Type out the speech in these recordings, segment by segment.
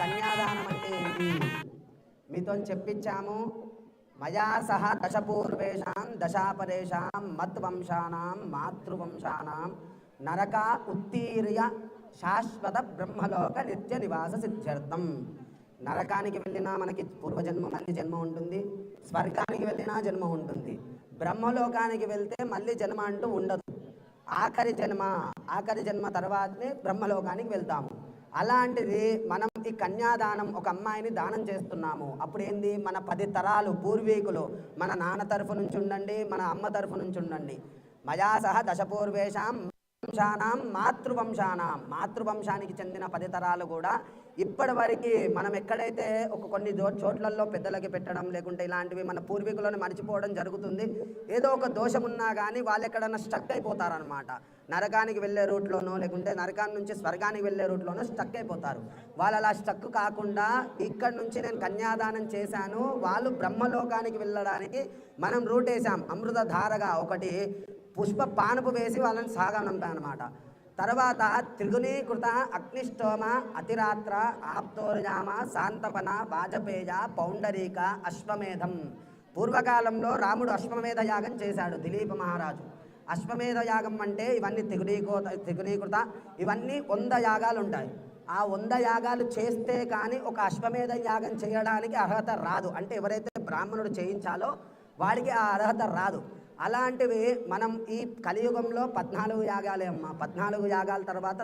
కన్యాదానం అంటే ఏంటి మీతో చెప్పించాము. మయా సహ దశపూర్వేషాం దశాపరేషాం మద్వంశానాం మాతృవంశానాం నరక ఉత్తీర్య శాశ్వత బ్రహ్మలోక నిత్య నివాస సిద్ధ్యర్థం. నరకానికి వెళ్ళినా మనకి పూర్వజన్మ మళ్ళీ జన్మ ఉంటుంది, స్వర్గానికి వెళ్ళినా జన్మ ఉంటుంది, బ్రహ్మలోకానికి వెళ్తే మళ్ళీ జన్మ అంటూ ఉండదు. ఆఖరి జన్మ తర్వాతనే బ్రహ్మలోకానికి వెళ్తాము. అలాంటిది మనం ఈ కన్యాదానం ఒక అమ్మాయిని దానం చేస్తున్నాము. అప్పుడు ఏంది, మన 10 తరాలు పూర్వీకులు, మన నాన్న తరఫు నుంచి ఉండండి, మన అమ్మ తరఫు నుంచి ఉండండి, మయా సహ దశపూర్వేషాం వంశానాం మాతృవంశానికి చెందిన 10 తరాలు కూడా ఇప్పటి వరకు మనం ఎక్కడైతే కొన్ని చోట్లలో పెద్దలకి పెట్టడం లేకుంటే ఇలాంటివి మన పూర్వీకులను మర్చిపోవడం జరుగుతుంది. ఏదో ఒక దోషం ఉన్నా కానీ వాళ్ళు ఎక్కడన్నా స్టక్ అయిపోతారనమాట. నరకానికి వెళ్ళే రూట్లోనో లేకుంటే నరకాన్ని నుంచి స్వర్గానికి వెళ్ళే రూట్లోనో స్టక్ అయిపోతారు. వాళ్ళు అలా స్టక్ కాకుండా ఇక్కడ నుంచి నేను కన్యాదానం చేశాను, వాళ్ళు బ్రహ్మలోకానికి వెళ్ళడానికి మనం రూట్ వేసాం. అమృత ధారగా ఒకటి పుష్ప పానుపు వేసి వాళ్ళని సాగనంపానమాట. తర్వాత త్రిగుణీకృత అగ్నిష్టోమ అతిరాత్ర ఆప్తోర్యామ శాంతపన వాజపేయ పౌండరీక అశ్వమేధం. పూర్వకాలంలో రాముడు అశ్వమేధ యాగం చేశాడు, దిలీప మహారాజు. అశ్వమేధ యాగం అంటే ఇవన్నీ త్రిగుణీకృత ఇవన్నీ 100 యాగాలు ఉంటాయి. ఆ 100 యాగాలు చేస్తే కానీ ఒక అశ్వమేధ యాగం చేయడానికి అర్హత రాదు. అంటే ఎవరైతే బ్రాహ్మణుడు చేయించాలో వాడికి ఆ అర్హత రాదు. అలాంటివి మనం ఈ కలియుగంలో 14 యాగాలే అమ్మ. 14 యాగాల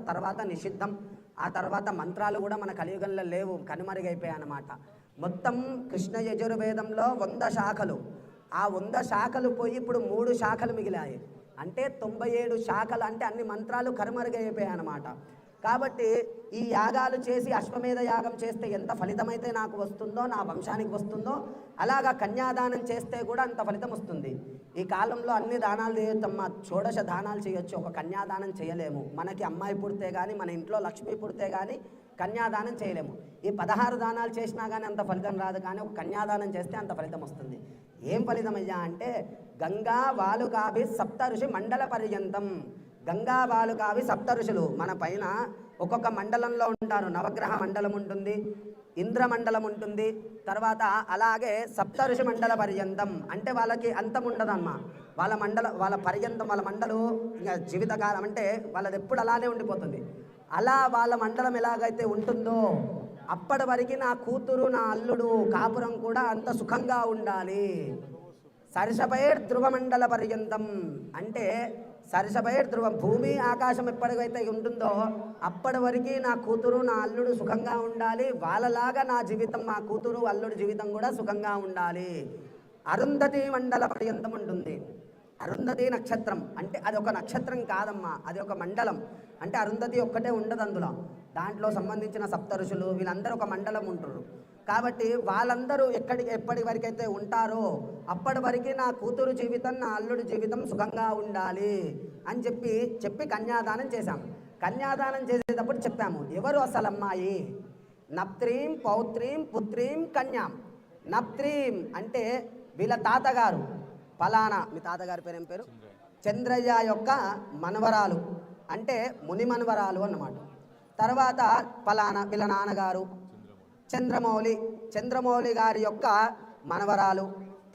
తర్వాత నిషిద్ధం. ఆ తర్వాత మంత్రాలు కూడా మన కలియుగంలో లేవు, కనుమరుగైపోయాయి అన్నమాట. మొత్తం కృష్ణ యజుర్వేదంలో 100 శాఖలు. ఆ 100 శాఖలు పోయి ఇప్పుడు 3 శాఖలు మిగిలాయి. అంటే 97 శాఖలు, అంటే అన్ని మంత్రాలు కనుమరుగైపోయాయి అన్నమాట. కాబట్టి ఈ యాగాలు చేసి అశ్వమేధ యాగం చేస్తే ఎంత ఫలితమైతే నాకు వస్తుందో, నా వంశానికి వస్తుందో, అలాగా కన్యాదానం చేస్తే కూడా అంత ఫలితం వస్తుంది. ఈ కాలంలో అన్ని దానాలు చేయొద్దమ్మా. 16 దానాలు చేయొచ్చు, ఒక కన్యాదానం చేయలేము. మనకి అమ్మాయి పుడితే కానీ, మన ఇంట్లో లక్ష్మి పుడితే కానీ కన్యాదానం చేయలేము. ఈ 16 దానాలు చేసినా కానీ అంత ఫలితం రాదు, కానీ ఒక కన్యాదానం చేస్తే అంత ఫలితం వస్తుంది. ఏం ఫలితం అయ్యా అంటే, గంగా వాలుకాభి సప్త ఋషి మండల పర్యంతం. గంగా బాలుకావి 7 ఋషులు మన పైన ఒక్కొక్క మండలంలో ఉంటారు. నవగ్రహ మండలం ఉంటుంది, ఇంద్ర మండలం ఉంటుంది, తర్వాత అలాగే 7 ఋషి మండల పర్యంతం. అంటే వాళ్ళకి అంతం ఉండదమ్మా. వాళ్ళ పర్యంతం, వాళ్ళ మండలు ఇంకా జీవితకాలం, అంటే వాళ్ళది ఎప్పుడు అలానే ఉండిపోతుంది. అలా వాళ్ళ మండలం ఎలాగైతే ఉంటుందో అప్పటి వరకు నా కూతురు, నా అల్లుడు కాపురం కూడా అంత సుఖంగా ఉండాలి. సరిసపైర్ ధ్రువమండల పర్యంతం అంటే సరిసపైర్ ధ్రువం, భూమి ఆకాశం ఎప్పటికైతే ఉంటుందో అప్పటి వరకు నా కూతురు, నా అల్లుడు సుఖంగా ఉండాలి. వాళ్ళలాగా నా జీవితం, మా కూతురు అల్లుడు జీవితం కూడా సుఖంగా ఉండాలి. అరుంధతి మండల పర్యంతం ఉంటుంది. అరుంధతి నక్షత్రం అంటే అది ఒక నక్షత్రం కాదమ్మా, అది ఒక మండలం. అంటే అరుంధతి ఒక్కటే ఉండదు అందులో. దాంట్లో సంబంధించిన 7 ఋషులు వీళ్ళందరూ ఒక మండలం ఉంటారు. కాబట్టి వాళ్ళందరూ ఎప్పటి వరకైతే ఉంటారో అప్పటి వరకు నా కూతురు జీవితం, నా అల్లుడి జీవితం సుఖంగా ఉండాలి అని చెప్పి కన్యాదానం చేశాం. కన్యాదానం చేసేటప్పుడు చెప్పాము, ఎవరు అసలు అమ్మాయి? నప్త్రీం పౌత్రీం పుత్రీం కన్యాం. నప్త్రీం అంటే వీళ్ళ తాతగారు ఫలానా, మీ తాతగారి పేరు ఏం పేరు? చంద్రయ్య యొక్క మనవరాలు, అంటే ముని మనవరాలు అన్నమాట. తర్వాత ఫలానా వీళ్ళ నాన్నగారు చంద్రమౌళి గారి యొక్క మనవరాలు.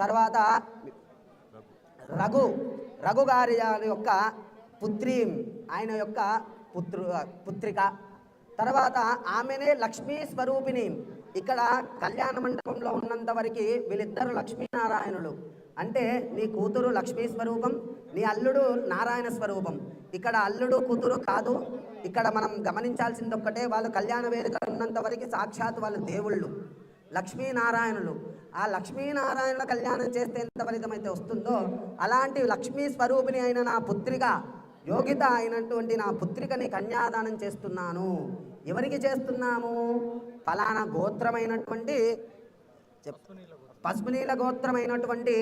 తర్వాత రఘు గారి యొక్క పుత్రీం, ఆయన యొక్క పుత్రిక. తర్వాత ఆమెనే లక్ష్మీ స్వరూపిణి. ఇక్కడ కళ్యాణ మండపంలో ఉన్నంత వరకు వీళ్ళిద్దరు లక్ష్మీనారాయణులు. అంటే నీ కూతురు లక్ష్మీ స్వరూపం, నీ అల్లుడు నారాయణ స్వరూపం. ఇక్కడ అల్లుడు కూతురు కాదు. ఇక్కడ మనం గమనించాల్సింది ఒక్కటే, వాళ్ళు కళ్యాణ వేదిక ఉన్నంత వరకు సాక్షాత్ వాళ్ళు దేవుళ్ళు, లక్ష్మీనారాయణులు. ఆ లక్ష్మీనారాయణ కళ్యాణం చేస్తే ఎంత ఫలితమైతే వస్తుందో అలాంటి లక్ష్మీ స్వరూపిణి అయిన నా పుత్రిక, యోగిత అయినటువంటి నా పుత్రికని కన్యాదానం చేస్తున్నాను. ఎవరికి చేస్తున్నాము? ఫలానా గోత్రమైనటువంటి పసుపునీల గోత్రమైనటువంటి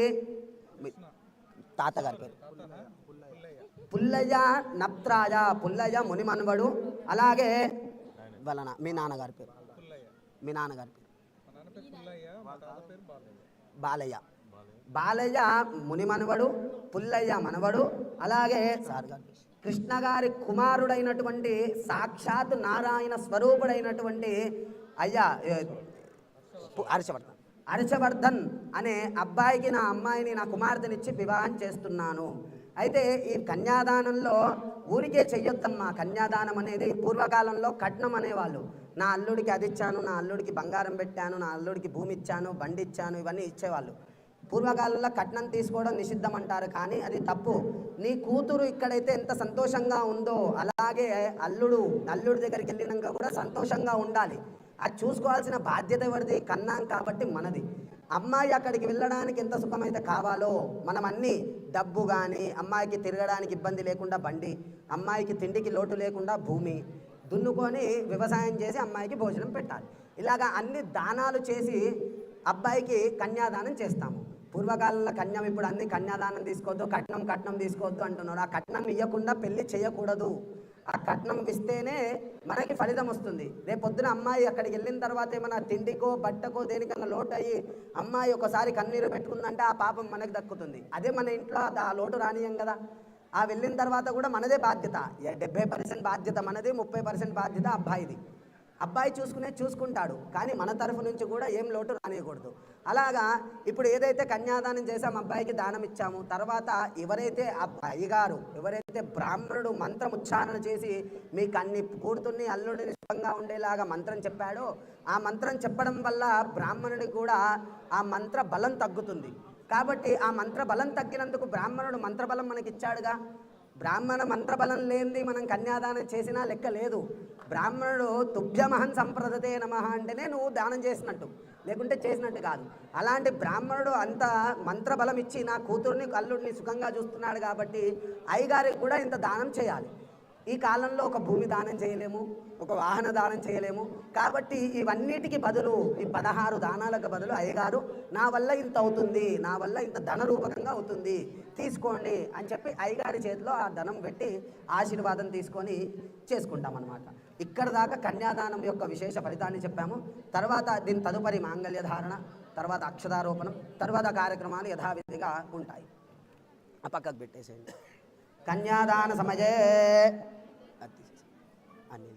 తాతగారి పేరు పుల్లయ్య నప్త్రాయ. పుల్లయ్య ముని మనవడు. అలాగే మీ నాన్నగారి పేరు బాలయ్య ముని మనవడు, పుల్లయ్య మనవడు. అలాగే కృష్ణ గారి కుమారుడైనటువంటి సాక్షాత్ నారాయణ స్వరూపుడైనటువంటి అయ్యా హర్షవర్ధన్ అనే అబ్బాయికి నా అమ్మాయిని నా కుమార్తెనిచ్చి వివాహం చేస్తున్నాను. అయితే ఈ కన్యాదానంలో ఊరికే చెయ్యొద్దమ్మా. కన్యాదానం అనేది పూర్వకాలంలో కట్నం అనేవాళ్ళు. నా అల్లుడికి అది ఇచ్చాను, నా అల్లుడికి బంగారం పెట్టాను, నా అల్లుడికి భూమి ఇచ్చాను, బండి ఇచ్చాను, ఇవన్నీ ఇచ్చేవాళ్ళు. పూర్వకాలంలో కట్నం తీసుకోవడం నిషిద్ధం అంటారు, కానీ అది తప్పు. నీ కూతురు ఇక్కడైతే ఎంత సంతోషంగా ఉందో అలాగే అల్లుడి దగ్గరికి వెళ్ళినాక కూడా సంతోషంగా ఉండాలి. అది చూసుకోవాల్సిన బాధ్యత ఎవరిది? కన్నాం కాబట్టి మనది. అమ్మాయి అక్కడికి వెళ్ళడానికి ఎంత సుఖమైతే కావాలో మనం అన్నీ, డబ్బు కానీ, అమ్మాయికి తిరగడానికి ఇబ్బంది లేకుండా బండి, అమ్మాయికి తిండికి లోటు లేకుండా భూమి, దున్నుకొని వ్యవసాయం చేసి అమ్మాయికి భోజనం పెట్టాలి. ఇలాగా అన్ని దానాలు చేసి అబ్బాయికి కన్యాదానం చేస్తాము. పూర్వకాలంలో కన్యం, ఇప్పుడు అన్ని కన్యాదానం తీసుకోవద్దు, కట్నం తీసుకోవద్దు అంటున్నారు. ఆ కట్నం ఇవ్వకుండా పెళ్లి చేయకూడదు. ఆ కట్నం ఇస్తేనే మనకి ఫలితం వస్తుంది. రేపొద్దున అమ్మాయి అక్కడికి వెళ్ళిన తర్వాత ఏమైనా తిండికో బట్టకో దేనికన్నా లోటు అయ్యి అమ్మాయి ఒకసారి కన్నీరు పెట్టుకుందంటే ఆ పాపం మనకి దక్కుతుంది. అదే మన ఇంట్లో ఆ లోటు రానియం కదా. ఆ వెళ్ళిన తర్వాత కూడా మనదే బాధ్యత. 70% బాధ్యత మనది, 30% బాధ్యత అబ్బాయిది. అబ్బాయి చూసుకుంటాడు, కానీ మన తరఫు నుంచి కూడా ఏం లోటు రానియకూడదు. అలాగా ఇప్పుడు ఏదైతే కన్యాదానం చేసాం, అబ్బాయికి దానం ఇచ్చాము, తర్వాత ఎవరైతే అయ్యగారు, ఎవరైతే బ్రాహ్మణుడు మంత్రం ఉచ్చారణ చేసి మీకు అన్ని కూతుర్ని అల్లుడిని సుఖంగా ఉండేలాగా మంత్రం చెప్పాడో, ఆ మంత్రం చెప్పడం వల్ల బ్రాహ్మణుడికి కూడా ఆ మంత్ర బలం తగ్గుతుంది. కాబట్టి ఆ మంత్ర బలం తగ్గినందుకు బ్రాహ్మణుడు మంత్రబలం మనకి ఇచ్చాడుగా. బ్రాహ్మణ మంత్రబలం లేనిది మనం కన్యాదానం చేసినా లెక్క లేదు. బ్రాహ్మణుడు తుభ్యమహన్ సంప్రదతే నమః అంటేనే నువ్వు దానం చేసినట్టు, లేకుంటే చేసినట్టు కాదు. అలాంటి బ్రాహ్మణుడు అంత మంత్రబలం ఇచ్చి నా కూతుర్ని అల్లుడిని సుఖంగా చూస్తున్నాడు కాబట్టి అయ్యగారికి కూడా ఇంత దానం చేయాలి. ఈ కాలంలో ఒక భూమి దానం చేయలేము, ఒక వాహన దానం చేయలేము. కాబట్టి ఇవన్నిటికీ బదులు, ఈ 16 దానాలకు బదులు అయ్యగారు నా వల్ల ఇంత అవుతుంది, నా వల్ల ఇంత ధన రూపకంగా అవుతుంది, తీసుకోండి అని చెప్పి అయ్యగారి చేతిలో ఆ ధనం పెట్టి ఆశీర్వాదం తీసుకొని చేసుకుంటాం అన్నమాట. ఇక్కడ దాకా కన్యాదానం యొక్క విశేష ఫలితాన్ని చెప్పాము. తర్వాత దీని తదుపరి మాంగళ్య ధారణ, తర్వాత అక్షతారోపణం, తర్వాత కార్యక్రమాలు యథావిధిగా ఉంటాయి. ఆ పక్కకు పెట్టేసేయండి. కన్యాదాన సమయే అనిల్